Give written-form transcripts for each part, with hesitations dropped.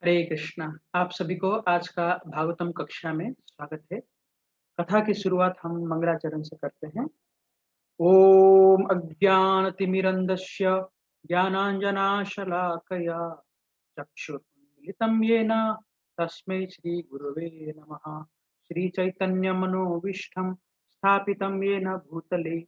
हरे कृष्णा। आप सभी को आज का भागवतम कक्षा में स्वागत है। कथा की शुरुआत हम मंगलाचरण से करते हैं। ओम अज्ञानतिमिरन्धस्य ज्ञानाञ्जनाशलाकया चक्षुरुन्मिलितं येन तस्मै श्रीगुरवे नमः। श्रीचैतन्यमनोभीष्टं स्थापितं येन भूतले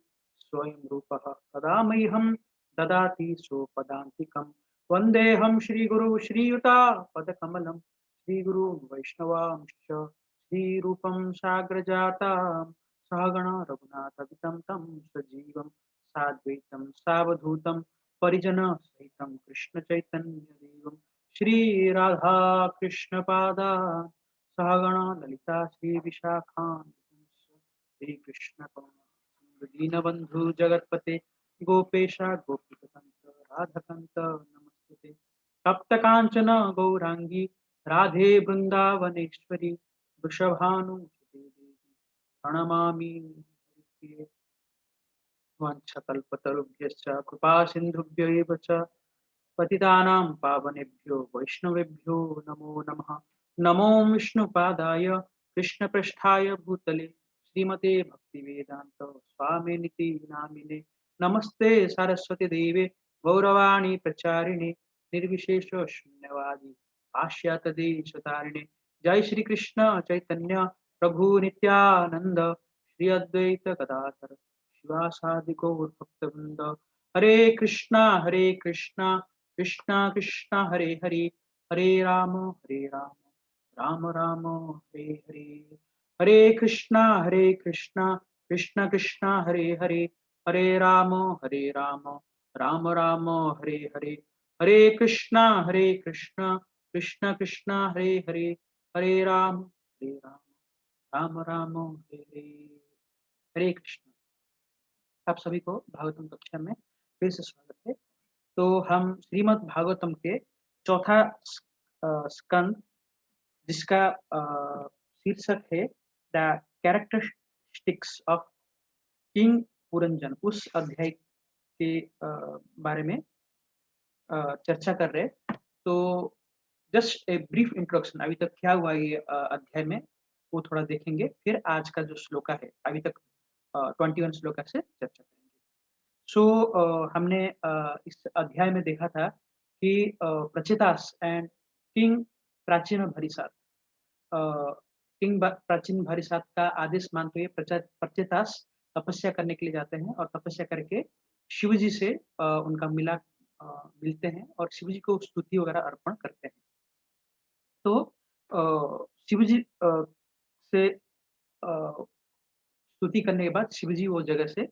स्वयं रूपः कदा मह्यं ददाति स्वपदान्तिकं। वन्देऽहं श्रीगुरु श्रीयुतापदकमलं श्रीगुरुं वैष्णवांश्च श्रीरूपं साग्रजातं सहगण रघुनाथपितं तं सजीवं साद्वैतं सावधूतं परिजनसहितं कृष्णचैतन्यदेवं श्रीराधा कृष्णपादान् सहगण ललिता श्रीविशाखान् श्रीकृष्ण दीनबन्धु जगत्पते गोपेशा गोपीकान्त राधाकान्त नमस्तुते। तप्तकाञ्चन गौराङ्गी राधे वृन्दावनेश्वरी वृषभानुसुते देवी प्रणमामि हरिप्रिये। वाञ्छकल्पतरुभ्यश्च कृपासिन्धुभ्य एव च पतितानां पावनेभ्यो वैष्णवेभ्यो नमो नमः। नमो विष्णुपादाय कृष्णपृष्ठाय भूतले श्रीमते भक्तिवेदान्त स्वामिनिति नामिने। नमस्ते सरस्वती देवे गौरवाणी प्रचारिणे निर्विशेष शून्यवादी पाश्चात्यदेशतारिणे। जय श्री कृष्ण चैतन्य प्रभु नित्यानंद श्री अद्वैत गदाधर शिवासादि गौर भक्तवृंद। हरे कृष्णा कृष्णा कृष्णा हरे हरे हरे राम राम राम हरे हरे। हरे कृष्णा कृष्णा कृष्णा हरे राम राम राम हरे हरे। हरे कृष्णा कृष्णा कृष्णा हरे राम राम हरे हरे। हरे कृष्ण। आप सभी को भागवतम कक्षा में फिर से स्वागत है। तो हम श्रीमद् भागवतम के चौथा स्कंद, जिसका शीर्षक है the characteristics of king Puranjan, उस अध्याय के बारे में चर्चा कर रहे हैं। तो जस्ट ए ब्रीफ इंट्रोडक्शन, अभी तक क्या हुआ ये अध्याय में, वो थोड़ा देखेंगे। फिर आज का जो श्लोका है, अभी तक 21 श्लोका से चर्चा करेंगे। सो हमने इस अध्याय में देखा था कि प्रचेतास एंड किंग प्राचीन भरिसात, प्राचीन भरिसात का आदेश मानते हुए प्रचेतास तपस्या करने के लिए जाते हैं और तपस्या करके शिव जी से उनका मिलते हैं और शिव जी को स्तुति वगैरह अर्पण करते हैं। तो शिव जी से स्तुति करने के बाद शिव जी वो जगह से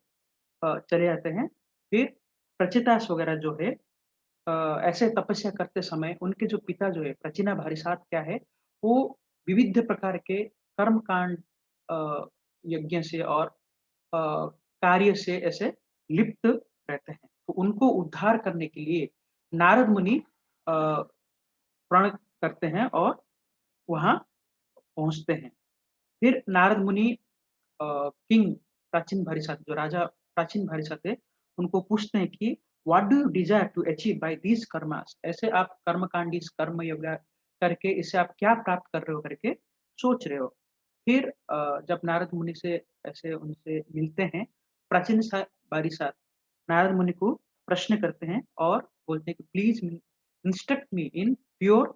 चले जाते हैं। फिर प्रचेतास वगैरह जो है ऐसे तपस्या करते समय उनके जो पिता जो है प्रचिना भारीसात क्या है, वो विविध प्रकार के कर्म कांड यज्ञ से और कार्य से ऐसे लिप्त रहते हैं। तो उनको उद्धार करने के लिए नारद मुनि प्रण करते हैं और वहां पहुंचते हैं। फिर नारद मुनि किंग प्राचीन भरिसात, जो राजा प्राचीन भरिसात है, उनको पूछते हैं कि what do you desire to achieve by these karmas, ऐसे आप कर्मकांडी कर्म योग करके इससे आप क्या प्राप्त कर रहे हो करके सोच रहे हो। फिर जब नारद मुनि से ऐसे उनसे मिलते हैं, प्राचीन भरिसात नारद मुनि को प्रश्न करते हैं और बोलते हैं कि please instruct me in pure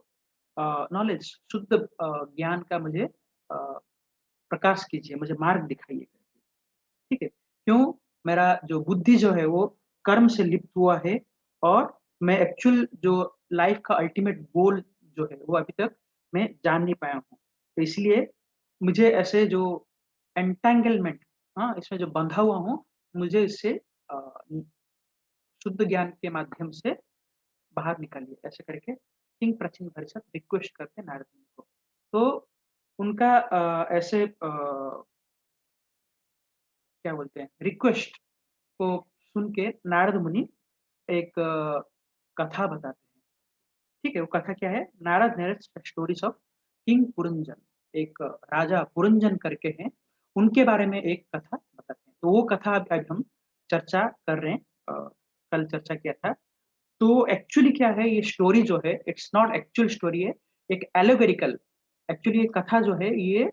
knowledge, शुद्ध ज्ञान का मुझे प्रकाश कीजिए, मुझे मार्ग दिखाइए करके। ठीक है, क्यों मेरा जो बुद्धि जो है वो कर्म से लिप्त हुआ है और मैं एक्चुअल जो लाइफ का अल्टीमेट गोल जो है वो अभी तक मैं जान नहीं पाया हूँ। तो इसलिए मुझे ऐसे जो एंटेंगलमेंट, हाँ, इसमें जो बंधा हुआ हूँ, मुझे इससे शुद्ध ज्ञान के माध्यम से बाहर निकालिए, ऐसे करके किंग प्राचीन परिषद रिक्वेस्ट करते हैं नारद मुनि को। तो उनका ऐसे क्या बोलते हैं, रिक्वेस्ट को सुन के नारद मुनि एक कथा बताते हैं। ठीक है, वो कथा क्या है? Narad narrates stories of king Puranjan. एक राजा पुरंजन करके हैं, उनके बारे में एक कथा बताते हैं। तो वो कथा अब हम चर्चा कर रहे हैं। कल चर्चा किया था। तो एक्चुअली क्या है, ये स्टोरी जो है इट्स नॉट एक्चुअल स्टोरी है, एक एलेगोरिकल, एक्चुअली ये कथा जो है ये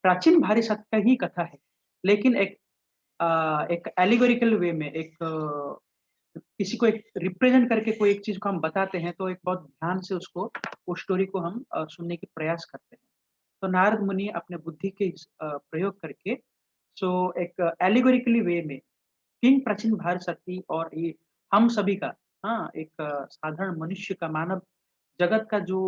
प्राचीन भारी सत्य का ही कथा है। लेकिन एक एलेगोरिकल वे में किसी को एक रिप्रेजेंट करके कोई एक चीज़ को हम बताते हैं, तो एक बहुत ध्यान से उसको उस स्टोरी को हम सुनने की प्रयास करते हैं। तो नारद मुनि अपने बुद्धि के प्रयोग करके सो एक एलेगोरिकली वे में किंग प्राचीन भारत शक्ति और ये हम सभी का, हाँ, एक साधारण मनुष्य का, मानव जगत का जो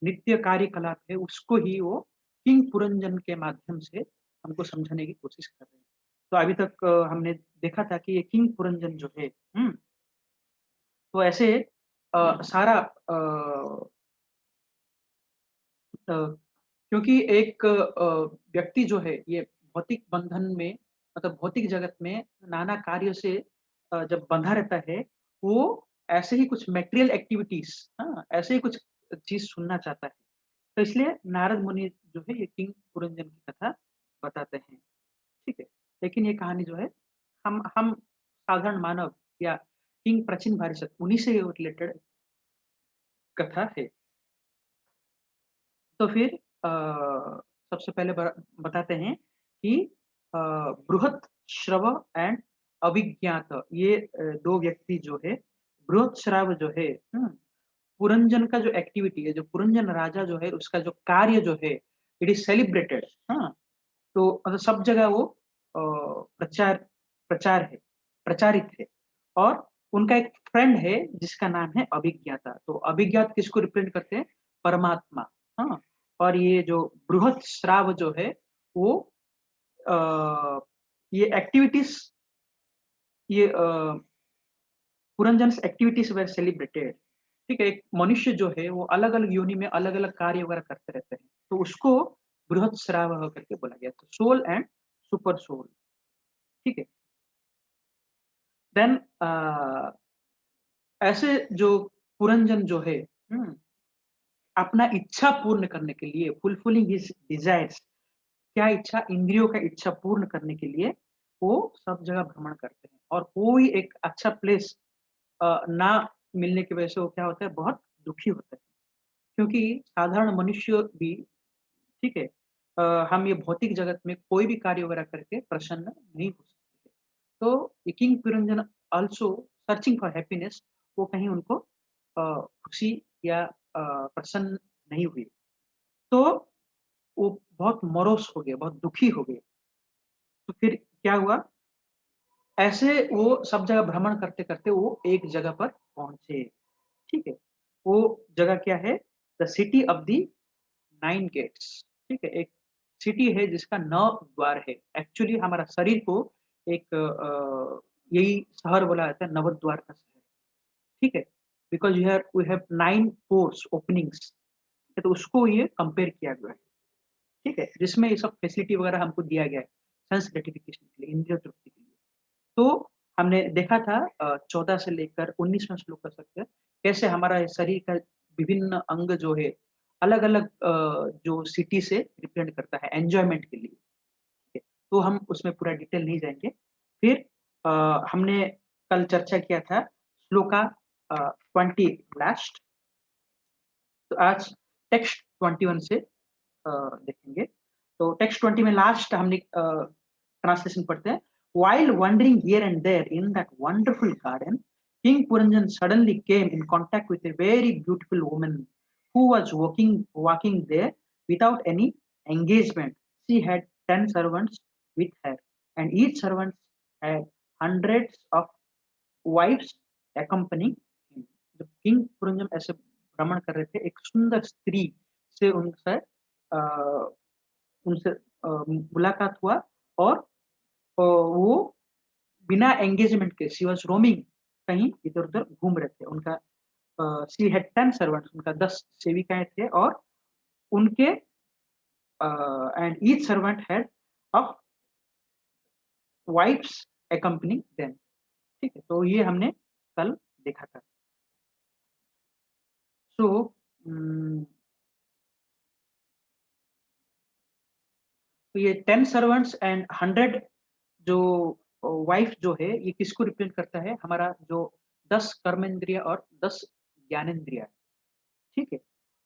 नित्य कार्यकलाप है, उसको ही वो किंग पुरंजन के माध्यम से हमको समझाने की कोशिश कर रहे हैं। तो अभी तक हमने देखा था कि ये किंग पुरंजन जो है, तो ऐसे सारा क्योंकि एक व्यक्ति जो है ये भौतिक बंधन में, मतलब भौतिक जगत में नाना कार्यों से जब बंधा रहता है, वो ऐसे ही कुछ मटेरियल एक्टिविटीज़, हाँ, ऐसे ही कुछ चीज़ सुनना चाहता है। तो इसलिए नारद मुनि जो है ये किंग पुरंजन की कथा बताते हैं, ठीक है? लेकिन ये कहानी जो है हम साधारण मानव या किंग प्राचीन भारी उन्हीं से रिलेटेड कथा है। तो फिर सबसे पहले बताते हैं कि बृहत श्रव एंड अभिज्ञात, ये 2 व्यक्ति जो है, बृहत श्राव जो है, पुरंजन का जो एक्टिविटी है, जो पुरंजन राजा जो है, उसका जो कार्य जो है, इट इज़ सेलिब्रेटेड, हाँ? तो मतलब सब जगह वो प्रचार प्रचार है, प्रचारित है। और उनका एक फ्रेंड है जिसका नाम है अभिज्ञाता। तो अभिज्ञात किसको रिप्रेजेंट करते हैं? परमात्मा, हाँ? और ये जो बृहत श्राव जो है वो अ, ये एक्टिविटीज़, ये पुरंजन्स एक्टिविटीज़ वर सेलिब्रेटेड, ठीक है? एक मनुष्य जो है वो अलग-अलग योनि में अलग-अलग कार्य वगैरह करते रहते हैं। तो उसको बृहत श्रावः करके बोला गया। तो सोल एंड सुपर सोल, ठीक है? देन ऐसे जो पुरंजन जो है, हुँ, अपना इच्छा पूर्ण करने के लिए, फुलफिलिंग हिज़ डिज़ायर्स, क्या इच्छा? इंद्रियों का इच्छा पूर्ण करने के लिए वो सब जगह भ्रमण करते हैं और कोई एक अच्छा प्लेस ना मिलने की वजह से वो क्या होता है, बहुत दुखी होता है। क्योंकि साधारण मनुष्य भी, ठीक है, हम ये भौतिक जगत में कोई भी कार्य वगैरह करके प्रसन्न नहीं हो सकते। तो ये king Puranjan also searching for happiness, वो कहीं उनको खुशी या प्रसन्न नहीं हुए। तो वो बहुत मोरोस हो गए, बहुत दुखी हो गए। तो फिर क्या हुआ? ऐसे वो सब जगह भ्रमण करते-करते वो एक जगह पर पहुँचे, ठीक है? वो जगह क्या है? The city of the 9 gates, ठीक है? एक सिटी है जिसका 9 द्वार है। एक्चुअली हमारा शरीर को एक यही शहर बोला जाता है, नवद्वार का शहर, ठीक है? Because we have 9 pores openings, तो उसको ये कंपेयर किया गया है, ठीक है? जिसमें ये सब फैसिलिटी वगैरह हमको दिया गया है, सेंस ग्रेटिफिकेशन के लिए, इंद्रिय तृप्ति के लिए। तो हमने देखा था 14 से लेकर 19वाँ श्लोक तक तक कैसे हमारा ये शरीर का विभिन्न अंग जो है, अलग-अलग जो सिटी से रिप्रेजेंट करता है एन्जॉयमेंट के लिए, ठीक है? तो हम उसमें पूरा डिटेल नहीं जाएँगे। फिर हमने कल चर्चा किया था श्लोका 20 लास्ट, तो आज टेक्स्ट 21 से देखेंगे। तो टेक्स्ट 20 में लास्ट हमने ट्रांसलेशन पढ़ते हैं। While wandering here and there in that wonderful garden, King Puranjan suddenly came in contact with a very beautiful woman who was walking there without any engagement. She had 10 servants with her, and each servant had hundreds of wives accompanying him. जब king Puranjan ऐसे भ्रमण कर रहे थे, एक सुंदर स्त्री से अ, उनसे मुलाकात हुआ और वो बिना एंगेजमेंट के शी वाज़ रोमिंग, कहीं इधर-उधर घूम रहे थे। उनका शी हैड 10 सर्वेंट्स, उनका 10 सेविकाएँ थे और उनके and each servant had of wives accompanying them, ठीक है? तो ये हमने कल देखा था। सो उम, तो ये 10 सर्वेंट्स एंड 100 जो वाइफ जो है, ये किसको रिप्रेजेंट करता है? हमारा जो 10 कर्मेंद्रिय और 10 ज्ञानेंद्रिय, ठीक है?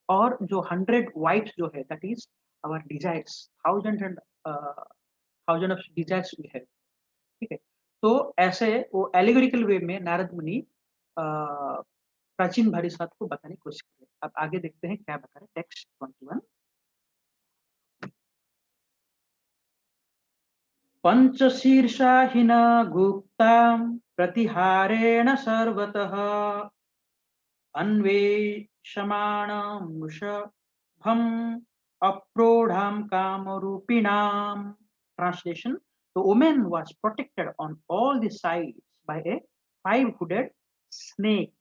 और जो 100 वाइफ्स जो है that is our desires, thousand and thousand of desires we have, ठीक है? तो ऐसे वो एलिगोरिकल वे में नारद मुनि प्राचीन भारी को बताने की कोशिश कर रहे हैं। अब आगे देखते हैं क्या बता रहे हैं टेक्स्ट 21। पंचशीर्षा हिन गुप्तां प्रतिहारेण सर्वतः अन्वेषमाणं अप्रोढां कामरूपिणाम्। Translation: The woman was protected on all the sides by a five-hooded snake.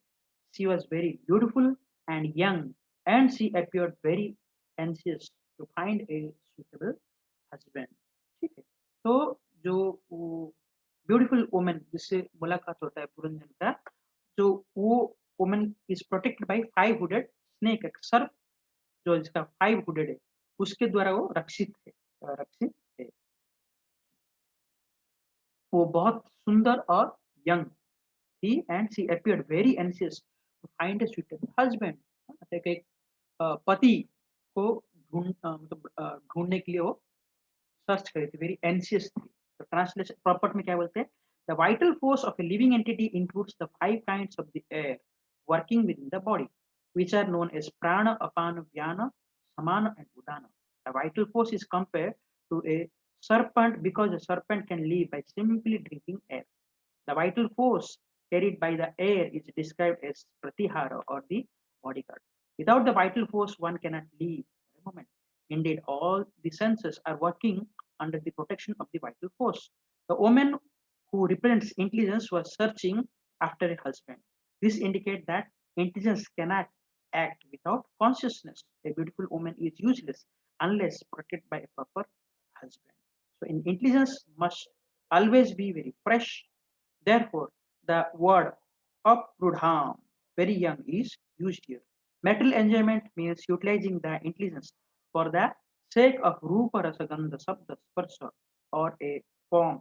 She was very beautiful and young, and she appeared very anxious to find a suitable husband. ठीक है? तो जो ब्यूटीफुल वुमन जिससे मुलाकात होता है पुरंजन का, जो वो woman is protected by five hooded snake, एक सर्प जो जिसका फाइव हुडेड है, उसके द्वारा वो रक्षित है, रक्षित है। वो बहुत सुंदर और यंग थी and she appeared very anxious to find a suitable husband. एक पति को ढूंढने के लिए वो सर्च करी थी, वेरी एंशियस थी। तो ट्रांसलेशन प्रॉपर में क्या बोलते हैं? The vital force of a living entity includes the five kinds of the air working with in the body which are known as prana, apana, vyana, samana, and udana. A vital force is compared to a serpent because a serpent can live by simply drinking air. The vital force carried by the air is described as pratihara or the bodyguard. Without the vital force, one cannot live for a moment. Indeed, all the senses are working under the protection of the vital force. The woman who represents intelligence was searching after a husband. This indicates that intelligence cannot act without consciousness. A beautiful woman is useless unless protected by a proper husband. So, intelligence must always be very fresh. Therefore, the word aprudham, very young, is used here. Material enjoyment means utilizing the intelligence for the sake of rupa rasagandha sabda sparsha or a form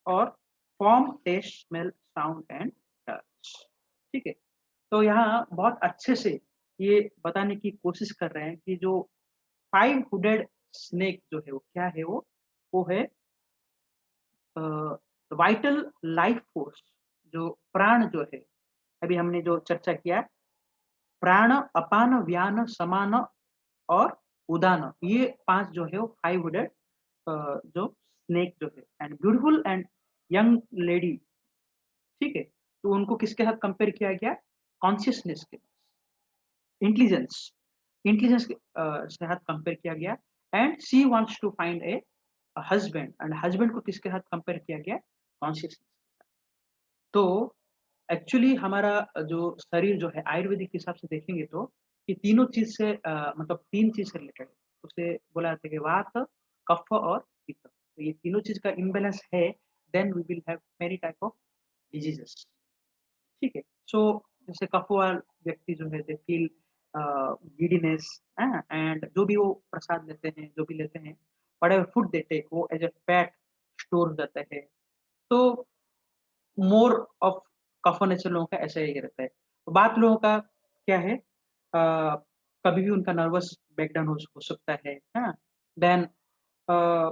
और form, taste, smell, sound and touch. ठीक है? तो यहाँ बहुत अच्छे से ये बताने की कोशिश कर रहे हैं कि जो फाइव हुडेड स्नेक जो है वो क्या है, वो है वाइटल लाइफ फोर्स, जो प्राण जो है, अभी हमने जो चर्चा किया, प्राण, अपान, व्यान, समान और उदान, ये पांच जो है वो फाइव हुडेड जो स्नेक जो है and beautiful and young lady. ठीक है? तो उनको किसके साथ कंपेयर किया गया? कॉन्शियसनेस के, इंटेलिजेंस, इंटेलिजेंस के से साथ कंपेयर किया गया and she wants to find a husband and husband को किसके साथ कंपेयर किया गया? कॉन्शियसनेस। तो एक्चुअली हमारा जो शरीर जो है आयुर्वेदिक के हिसाब से देखेंगे तो ये तीनों चीज़ से मतलब 3 चीज़ से रिलेटेड है। उसे बोला जाता है कि वात, कफ और पित्त। तो ये तीनों चीज़ का इम्बैलेंस है, then we will have many type of diseases. ठीक है? सो जैसे कफ़वाल व्यक्ति जो है दे फील गिडीनेस, एंड जो भी वो प्रसाद लेते हैं, जो भी लेते हैं, व्हाटएवर फूड दे टेक वो एज़ अ फैट स्टोर हो जाता है। तो मोर ऑफ कफ़ नेचर लोगों का ऐसा ही रहता है। तो बात लोगों का क्या है? कभी भी उनका नर्वस ब्रेकडाउन हो सकता है, हाँ? Then uh,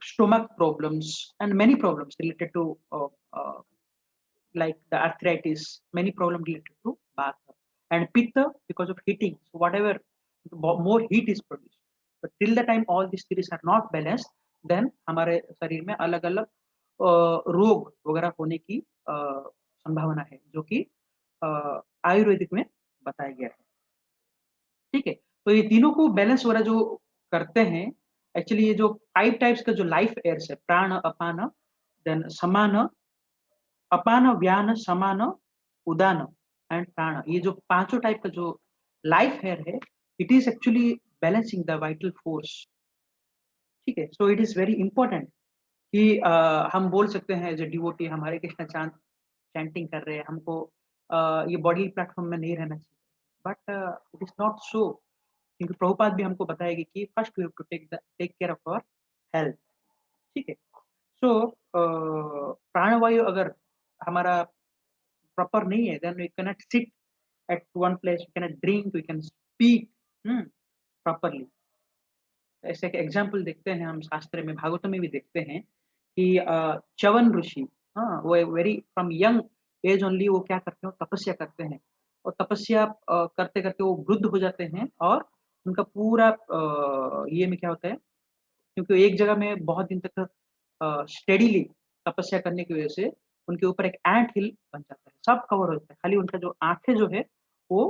stomach problems and many problems related to uh, like the arthritis, many problems related to bath, and pitta because of heating. So whatever more heat is produced, but till the time all these things are not balanced, then हमारे शरीर में अलग-अलग रोग वगैरह होने की संभावना है, जो कि अ, आयुर्वेदिक में बताया गया है। ठीक है? तो ये तीनों को बैलेंस वगैरह जो करते हैं, एक्चुअली ये जो 5 टाइप्स का जो लाइफ एयर्स है, प्राण, अपान, देन समान, अपान, व्यान, समान, उदान एंड प्राण, ये जो पांचों टाइप का जो लाइफ हेयर है, it is actually balancing the vital force. ठीक है? So it is very important कि हम बोल सकते हैं एज ए डिवोटी हमारे कृष्ण चांद चैंटिंग कर रहे हैं, हमको ये बॉडी प्लेटफॉर्म में नहीं रहना चाहिए, but it is not so, क्योंकि प्रभुपाद भी हमको बताएगी कि first we have to take care of our health. ठीक है? सो प्राणवायु अगर हमारा प्रॉपर नहीं है, then we cannot sit at one place, we cannot drink, we can speak properly. ऐसे एक एग्जाम्पल देखते हैं हम शास्त्र में, भागवत में भी देखते हैं कि च्यवन ऋषि, हाँ, वो very from young age only वो क्या करते हैं, वो तपस्या करते हैं और तपस्या करते-करते वो वृद्ध हो जाते हैं और उनका पूरा ये में क्या होता है, क्योंकि एक जगह में बहुत दिन तक स्टेडीली तपस्या करने की वजह से उनके ऊपर एक एंट हिल बन जाता है, सब कवर होता है, खाली उनका जो आँखें जो है वो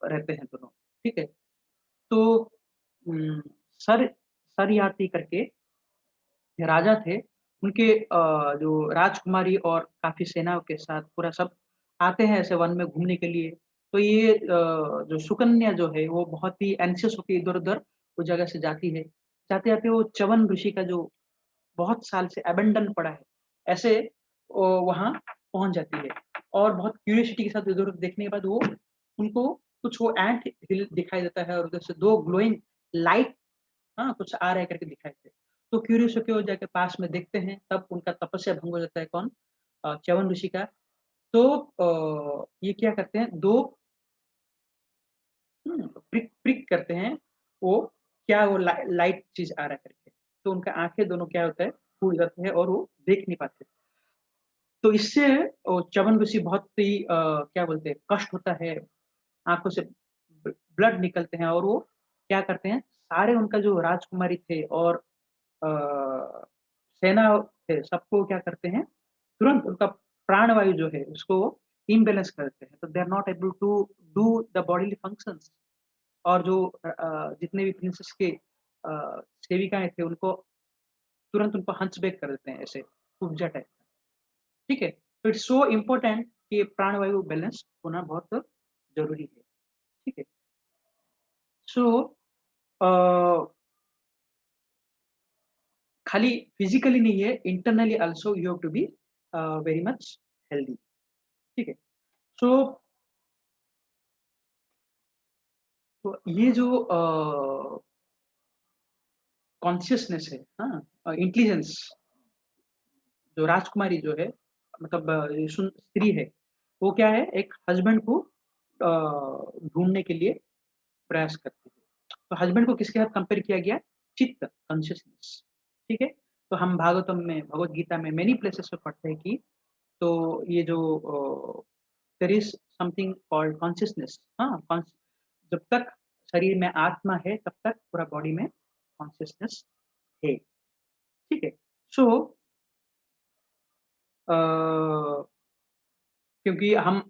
रहते हैं दोनों, ठीक है? तो उम, सर सरयाति करके राजा थे, उनके जो राजकुमारी और काफ़ी सेनाओं के साथ पूरा सब आते हैं ऐसे वन में घूमने के लिए। तो ये जो सुकन्या जो है वो बहुत ही एंग्ज़ियस होके इधर-उधर उस जगह से जाती है। जाते-जाते वो च्यवन ऋषि का जो बहुत साल से अबैंडन पड़ा है, ऐसे वहाँ पहुँच जाती है और बहुत क्यूरियोसिटी के साथ इधर-उधर देखने के बाद वो उनको कुछ वो एंट हिल दिखाई देता है और उधर से 2 ग्लोइंग लाइट, हाँ, कुछ आ रहा है करके दिखाई थे। तो क्यूरियस होके वो जाके पास में देखते हैं, तब उनका तपस्या भंग हो जाता है, कौन? च्यवन ऋषि का। तो ये क्या करते हैं, 2 प्रिक प्रिक करते हैं, वो क्या वो लाइट चीज़ आ रहा है करके। तो उनका आँखें दोनों क्या होता है, फूट जाते हैं और वो देख नहीं पाते। तो इससे च्यवन ऋषि बहुत ही क्या बोलते हैं, कष्ट होता है, आँखों से ब्लड निकलते हैं और वो क्या करते हैं, सारे उनका जो राजकुमारी थे और अ, सेना थे, सबको क्या करते हैं, तुरंत उनका प्राणवायु जो है, उसको इम्बैलेंस कर देते हैं। तो they are not able to do the bodily functions और जो जितने भी प्रिंसेस के सेविकाएँ थे, उनको तुरंत उनको हंसबेक कर देते हैं ऐसे, उपजा टाइप का, ठीक है? तो इट्स सो इम्पोर्टेंट कि प्राणवायु बैलेंस होना बहुत ज़रूरी है, ठीक है? सो अ खाली फिजिकली नहीं है, internally also you have to be very much healthy, ठीक है? सो तो ये जो कॉन्शियसनेस है, हाँ? इंटेलिजेंस जो राजकुमारी जो है, मतलब ये स्त्री है, वो क्या है, एक हस्बैंड को ढूँढने के लिए प्रयास करती है। तो हस्बैंड को किसके साथ कंपेयर किया गया? चित्त, कॉन्शियसनेस, ठीक है? तो हम भागवतम में, भगवद गीता में मेनी प्लेसेस पे पढ़ते हैं कि तो ये जो there is something called consciousness, हाँ, जब तक शरीर में आत्मा है, तब तक पूरा बॉडी में कॉन्शियसनेस है, ठीक है? सो अ, क्योंकि हम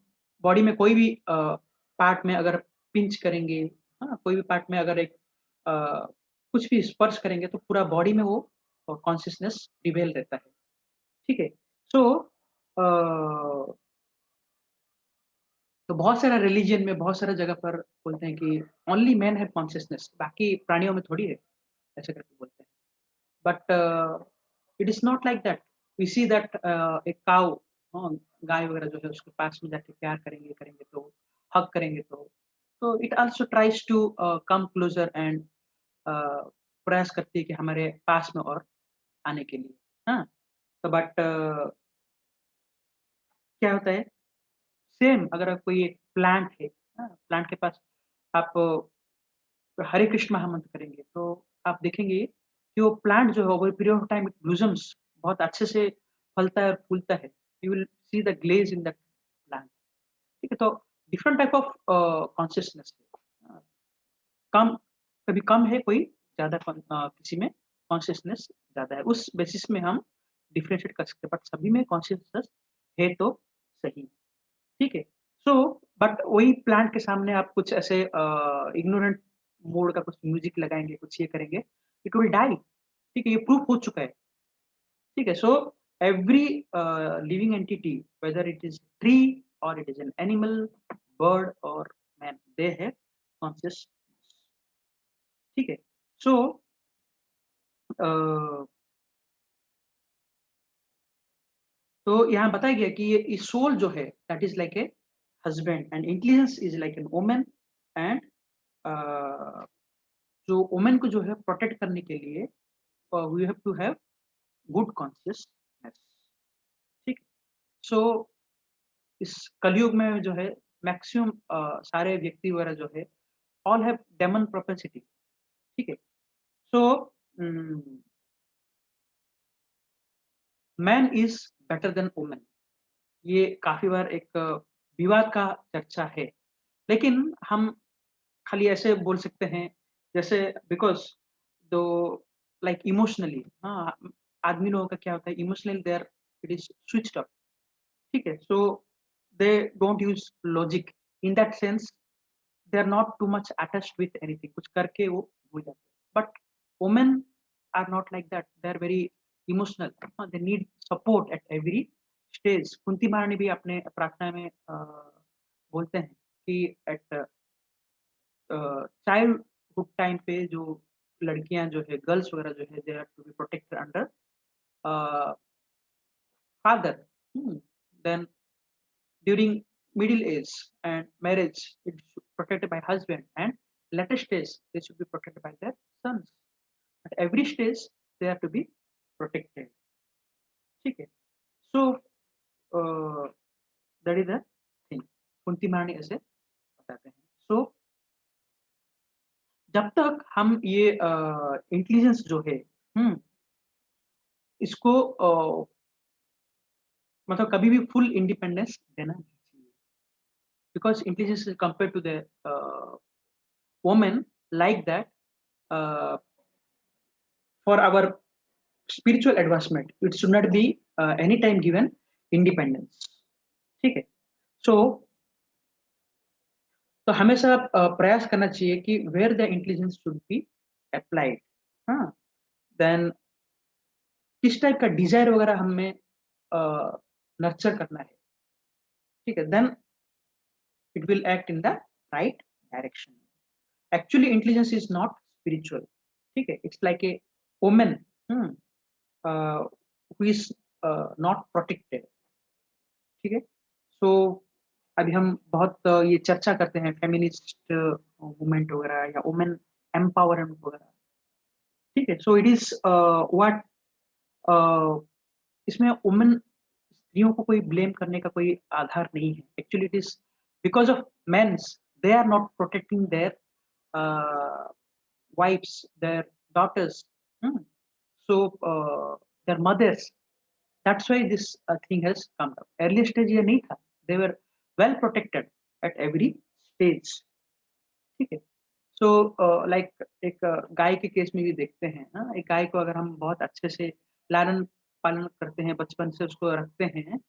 बॉडी में कोई भी पार्ट में अगर पिंच करेंगे, हाँ, कोई भी पार्ट में अगर एक अ, कुछ भी स्पर्श करेंगे तो पूरा बॉडी में वो कॉन्शियसनेस प्रिवेल रहता है, ठीक है? सो अ तो बहुत सारा रिलिजन में बहुत सारा जगह पर बोलते हैं कि ओनली मैन हैव कॉन्शियसनेस, बाकी प्राणियों में थोड़ी है, ऐसे करके बोलते हैं। But it is not like that. We see that एक काऊ, हाँ, गाय वगैरह जो है उसके पास में जाके प्यार करेंगे करेंगे तो हग करेंगे तो it also tries to come closer and प्रयास करती है कि हमारे पास में और आने के लिए, हाँ? तो बट क्या होता है, सेम अगर कोई एक प्लांट है, हाँ? प्लांट के पास आप हरे कृष्ण महामंत्र करेंगे, तो आप देखेंगे कि वो प्लांट जो है over period of time it blossoms, बहुत अच्छे से फलता है और फूलता है। You will see the ग्लेज़ in that plant, ठीक है? तो डिफरेंट टाइप ऑफ कॉन्शियसनेस है। कम कभी कम है, कोई ज़्यादा किसी में कॉन्शियसनेस ज़्यादा है। उस बेसिस में हम डिफरेंशिएट कर सकते हैं, बट सभी में कॉन्शियसनेस है तो सही, ठीक है? सो बट वही प्लांट के सामने आप कुछ ऐसे इग्नोरेंट मोड का कुछ म्यूज़िक लगाएँगे, कुछ ये करेंगे, इट विल डाई, ठीक है? ये प्रूव हो चुका है, ठीक है? So every living entity whether it is tree और it is an animal, bird और मैन, दे हैव कॉन्शियसनेस, ठीक है? सो अ, तो यहाँ बताया गया कि ये सोल जो है that is like a husband and intelligence is like an woman and uh जो वुमेन को जो है प्रोटेक्ट करने के लिए we have to have good consciousness, ठीक है? सो इस कलयुग में जो है मैक्सिमम सारे व्यक्ति वगैरह जो है ऑल हैव डेमन प्रोपेंसिटी, ठीक है? So man is better than woman, ये काफ़ी बार एक विवाद का चर्चा है। लेकिन हम खाली ऐसे बोल सकते हैं जैसे बिकॉज़ दो लाइक इमोशनली हाँ, आदमी लोगों का क्या होता है emotionally they are it is switched off, ठीक है? So they don't use logic in that sense they are not too much attached with anything, कुछ करके वो भूल जाते हैं। But women are not like that, they are very emotional, they need support at every stage. Kunti महारानी भी अपने प्रार्थना में बोलते हैं कि एट चाइल्डहुड टाइम पे जो लड़कियां जो है गर्ल्स वगैरह जो है they are to be protected under father, then during middle age and marriage it should be protected by husband, and later stage they should be protected by their sons. At every stage they have to be protected, ठीक है? So that is the thing, Kunti महारानी ऐसे बताते हैं। So जब तक हम ये इंटेलिजेंस जो है इसको मतलब कभी भी फुल इंडिपेंडेंस देना नहीं चाहिए, because intelligence is compared to the woman like that for our spiritual advancement it should not be anytime given independence, ठीक है? So तो हमेशा प्रयास करना चाहिए कि where the intelligence should be applied, हाँ, देन किस टाइप का डिजायर वगैरह हमें नर्चर करना है, ठीक है? Then it will act in the right direction. Actually intelligence is not spiritual, ठीक है? It's like a woman who is not protected, ठीक है? सो अभी हम बहुत ये चर्चा करते हैं फेमिनिस्ट मूवमेंट वगैरह या वुमेन एम्पावरमेंट वगैरह, ठीक है? सो इट इज व्हाट इसमें वुमेन स्त्रियों को कोई ब्लेम करने का कोई आधार नहीं है। Actually it is because of mens they are not protecting their wives, their daughters, so their mothers. That's why this thing has come up. Earlier stage ये नहीं था. They were well protected at every stage. ठीक है? So like एक गाय के case में भी देखते हैं ना, एक गाय को अगर हम बहुत अच्छे से लालन पालन करते हैं, बचपन से उसको रखते हैं,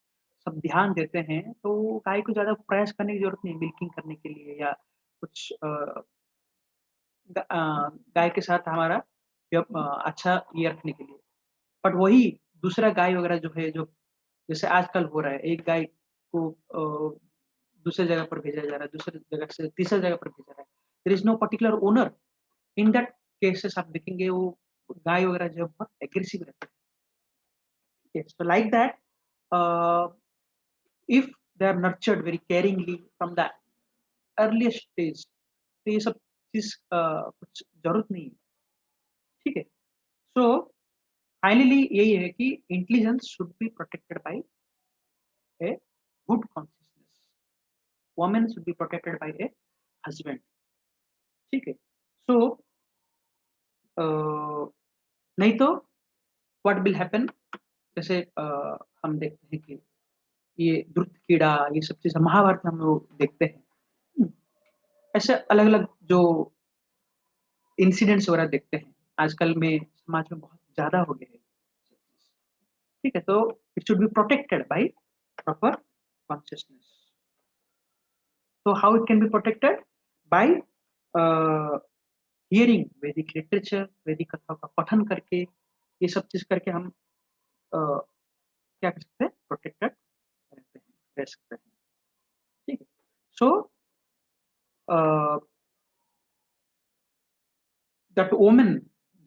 सब ध्यान देते हैं, तो गाय को ज़्यादा प्रयास करने की ज़रूरत नहीं मिल्किंग करने के लिए या कुछ गाय के साथ हमारा अच्छा ये रखने के लिए। बट वही दूसरा गाय वगैरह जो है, जो जैसे आजकल हो रहा है, एक गाय को दूसरे जगह पर भेजा जा रहा है, दूसरी जगह से तीसरी जगह पर भेजा जा रहा है। There is no particular owner. In that cases आप देखेंगे वो गाय वगैरह जो है बहुत एग्रेसिव रहते हैं। ठीक है? So like that uh, if they are nurtured very caringly from the earliest stage, तो ये सब चीज़ कुछ ज़रूरत नहीं है। ठीक है? सो फाइनली यही है कि intelligence should be protected by A good consciousness. Woman should be protected by a husband, ठीक है? सो नहीं तो व्हाट विल हैपन, जैसे हम देखते हैं कि ये दुष्ट कीड़ा ये सब चीज़ें महाभारत में हम लोग देखते हैं। हुँ, ऐसे अलग-अलग जो इंसिडेंट्स वगैरह देखते हैं, आजकल में समाज में बहुत ज़्यादा हो गए हैं। ठीक है? तो it should be protected by proper consciousness. So how it can be protected? By hearing वैदिक लिटरेचर, वैदिक कथाओं का पठन करके, ये सब चीज़ करके हम क्या कर सकते हैं? प्रोटेक्टेड रहते हैं, रह सकते हैं। ठीक है? सो अ, दैट वुमन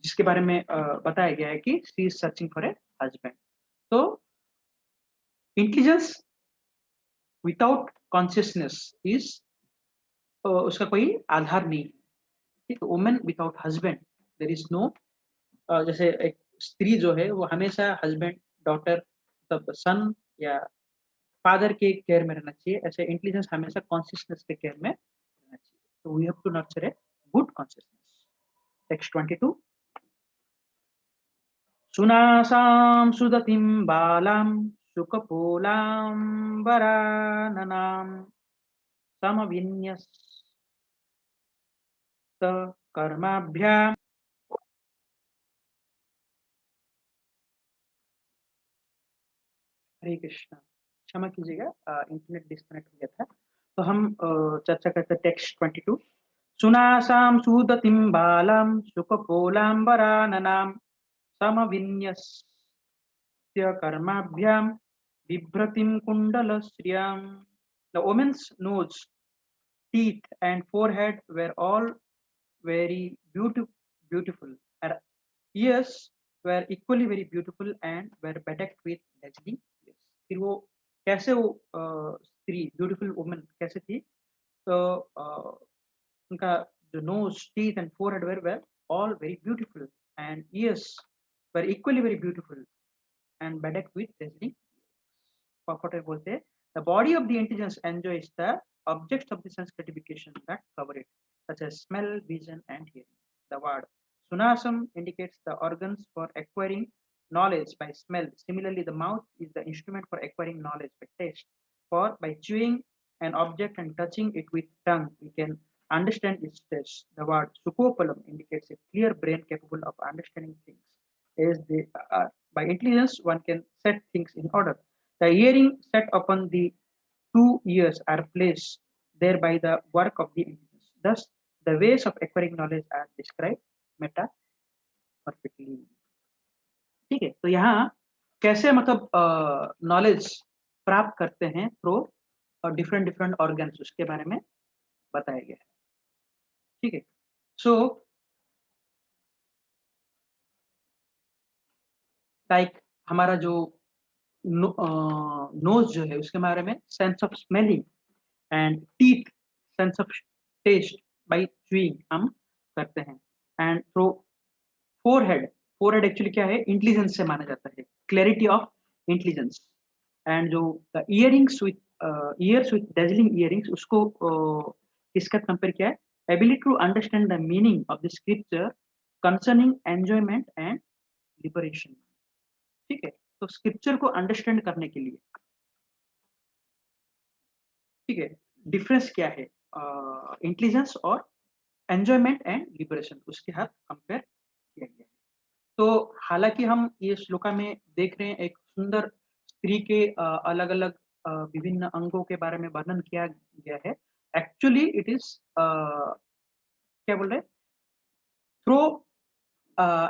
जिसके बारे में बताया गया है कि she is searching for a husband. तो इंटेलिजेंस विदाउट कॉन्शियसनेस इज़ उसका कोई आधार नहीं है। ठीक है? Woman without husband there is no जैसे एक स्त्री जो है वो हमेशा हस्बैंड, डॉटर, तब सन या फादर के केयर में रहना चाहिए, ऐसे इंटेलिजेंस हमेशा कॉन्शियसनेस के केयर में रहना चाहिए। तो we have to nurture a good consciousness. Text 22। सुनासां सुदतिं बालां शुकपोलाम्बराननां समविन्यस्त कर्माभ्याम। हरे कृष्णा, क्षमा कीजिएगा, इंटरनेट डिस्कनेक्ट हो गया था। तो हम चर्चा करते हैं टेक्स्ट 22। सुनासां सुदतिं बालां शुकपोलाम्बराननां समविन्यस्य कर्माभ्यां बिभ्रतिं कुण्डलश्रियाम्। The woman's nose, teeth, and forehead were all very beautiful. Her ears were equally very beautiful and were bedecked with dazzling ears. फिर वो कैसे वो स्त्री ब्यूटीफुल वुमन कैसे थी? तो उनका जो nose, teeth and forehead were all very beautiful and ears were equally very beautiful and bedecked with dazzling ears. बोलते हैं the body of the intelligence enjoys the objects of the sense gratification that cover it, such as smell, vision, and hearing. The word sunasam indicates the organs for acquiring knowledge by smell. Similarly, the mouth is the instrument for acquiring knowledge by taste. For by chewing an object and touching it with tongue, we can understand its taste. The word sukopalam indicates a clear brain capable of understanding things. As they are, by intelligence, one can set things in order. The earring set upon the two ears are placed there by the work of the intelligence. Thus, the ways of acquiring knowledge are described metaphorically. ठीक है, तो यहाँ कैसे मतलब knowledge प्राप्त करते हैं through different different organs, उसके बारे में बताया गया है। ठीक है, सो लाइक हमारा जो नोज जो है उसके बारे में sense of smelling and teeth sense of taste by chewing हम करते हैं। And through forehead, forehead actually क्या है, इंटेलिजेंस से माना जाता है, क्लैरिटी ऑफ इंटेलिजेंस। एंड जो earrings with ears with dazzling earrings, उसको किसका कंपेयर किया है, ability to understand the meaning of the scripture concerning enjoyment and liberation. ठीक है, तो स्क्रिप्चर को अंडरस्टैंड करने के लिए, ठीक है, डिफरेंस क्या है इंटेलिजेंस और एंजॉयमेंट एंड लिबरेशन, उसके साथ कंपेयर किया गया है। तो हालांकि हम ये श्लोका में देख रहे हैं एक सुंदर स्त्री के अलग अलग विभिन्न अंगों के बारे में वर्णन किया गया है। एक्चुअली इट इज क्या बोल रहे हैं, थ्रू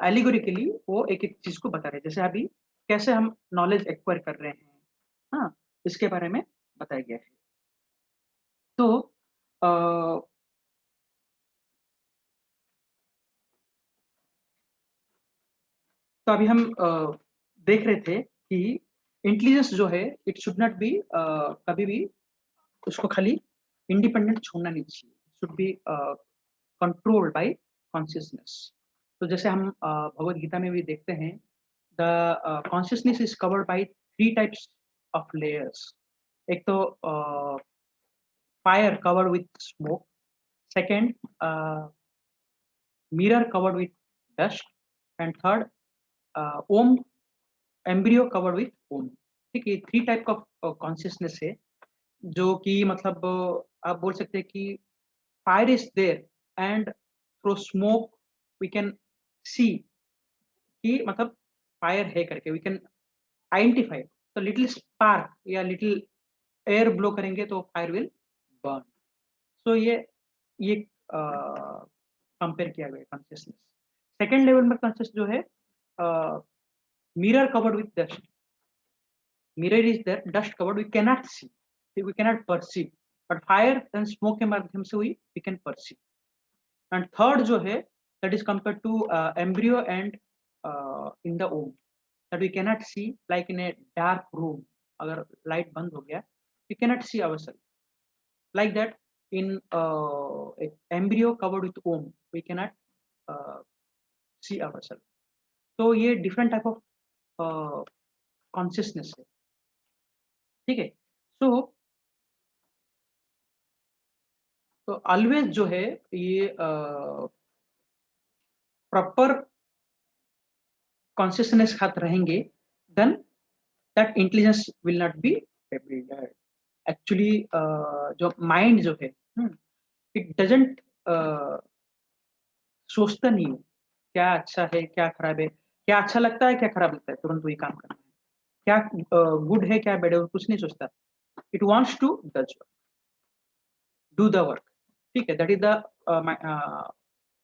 एलिगोरिकली वो एक एक चीज को बता रहे हैं, जैसे अभी कैसे हम नॉलेज एक्वायर कर रहे हैं, हाँ, इसके बारे में बताया गया है। तो अ, तो अभी हम देख रहे थे कि इंटेलिजेंस जो है इट शुड नॉट बी कभी भी उसको खाली इंडिपेंडेंट छोड़ना नहीं चाहिए, should be controlled by consciousness. तो जैसे हम भगवत गीता में भी देखते हैं, the consciousness is covered by three types of layers. एक तो fire covered with smoke, second mirror covered with dust, and third womb embryo covered with womb. ठीक है, थ्री टाइप ऑफ कॉन्शियसनेस है, जो कि मतलब आप बोल सकते हैं कि fire is there and through smoke we can see कि मतलब फायर है करके, वी कैन आइडेंटिफाई। तो लिटिल स्पार्क या लिटिल एयर ब्लो करेंगे तो फायर विल बर्न। सो ये कंपेयर किया गया कॉन्शियसनेस। सेकेंड लेवल में कॉन्शियस जो है, mirror covered with dust, mirror is there, dust covered, we cannot see, we cannot perceive, but fire and smoke के माध्यम से we can perceive। and third जो है, that is compared to embryo and in the womb, that we cannot see, like in a dark room अगर light बंद हो गया we cannot see ourselves, like that in embryo covered with womb we cannot uh, see ourselves। तो ये different type of consciousness है। ठीक है, सो तो ऑलवेज जो है ये प्रॉपर कॉन्शियसनेस साथ रहेंगे, then that intelligence will not be developed. Actually जो माइंड जो है, इट डजंट सोचता नहीं है, क्या अच्छा है, क्या खराब है, क्या अच्छा लगता है, क्या खराब लगता है, तुरंत वही काम करना है। क्या गुड है, क्या बैड है, वो कुछ नहीं सोचता। It wants to do the work. ठीक है, that is the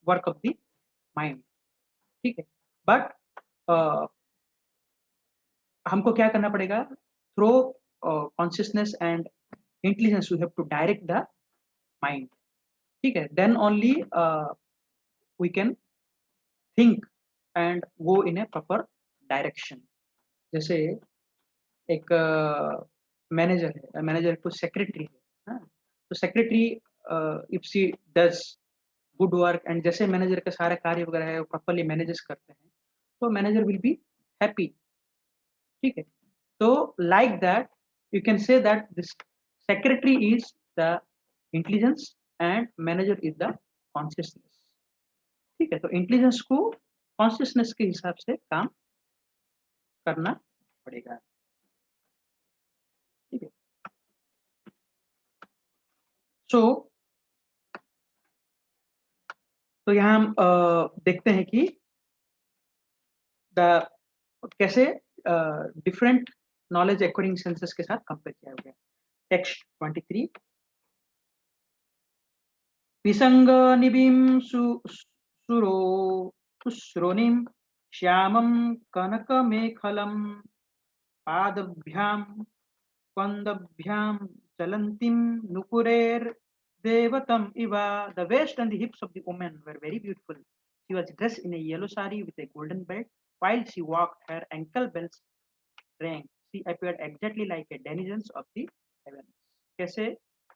work of the mind. ठीक है, बट हमको क्या करना पड़ेगा? Through consciousness and intelligence we have to direct the mind. ठीक है, then only we can think and go in a proper direction. जैसे एक मैनेजर है, मैनेजर को सेक्रेटरी है, हाँ? तो secretary if she does good work and जैसे मैनेजर के सारे कार्य वगैरह है वो प्रॉपर्ली मैनेजेस करते हैं, तो मैनेजर विल बी हैप्पी। ठीक है, तो like that you can say that this secretary is the intelligence and manager is the consciousness. ठीक है, तो इंटेलिजेंस को कॉन्शियसनेस के हिसाब से काम करना पड़ेगा। ठीक है, सो तो यहाँ हम देखते हैं कि द कैसे डिफरेंट नॉलेज एक्वायरिंग सेंसेस के साथ कंपेयर किया गया। टेक्स्ट 23 विसंग निबिम सुरो सुश्रोनिम श्यामम कनकमेखलम पादभ्याम स्कंदभ्याम चलन्तीं नुपुरेर्देवतम् इव। The waist and the hips of the woman were very beautiful. She was dressed in a yellow sari with a golden belt. While she walked, her ankle bells rang. She appeared exactly like a denizen of the heavens. कैसे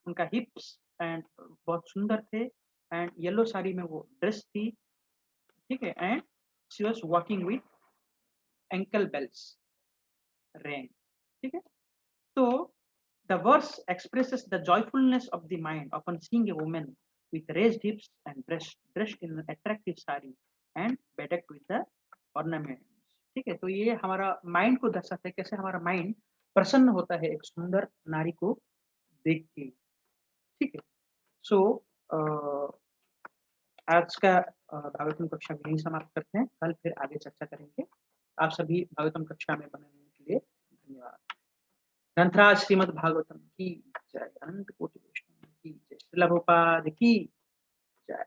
उनका hips and बहुत सुंदर थे and yellow sari में वो dress थी। ठीक है, and she was walking with ankle bells rang। ठीक है, so the verse expresses the joyfulness of the mind upon seeing a woman with raised hips and dressed in an attractive sari and bedecked with the ornaments। ठीक है, तो ये हमारा mind को दर्शाता है, कैसे हमारा माइंड प्रसन्न होता है एक सुंदर नारी को देख के। ठीक है, सो आज का भागवतम कक्षा में यही समाप्त करते हैं, कल फिर आगे चर्चा करेंगे। आप सभी भागवतम कक्षा में बने रहने के लिए धन्यवाद। ग्रंथराज श्रीमद् भागवतम की जय, अनंत कोटि वैष्णव की जय, श्रील प्रभुपाद की जय।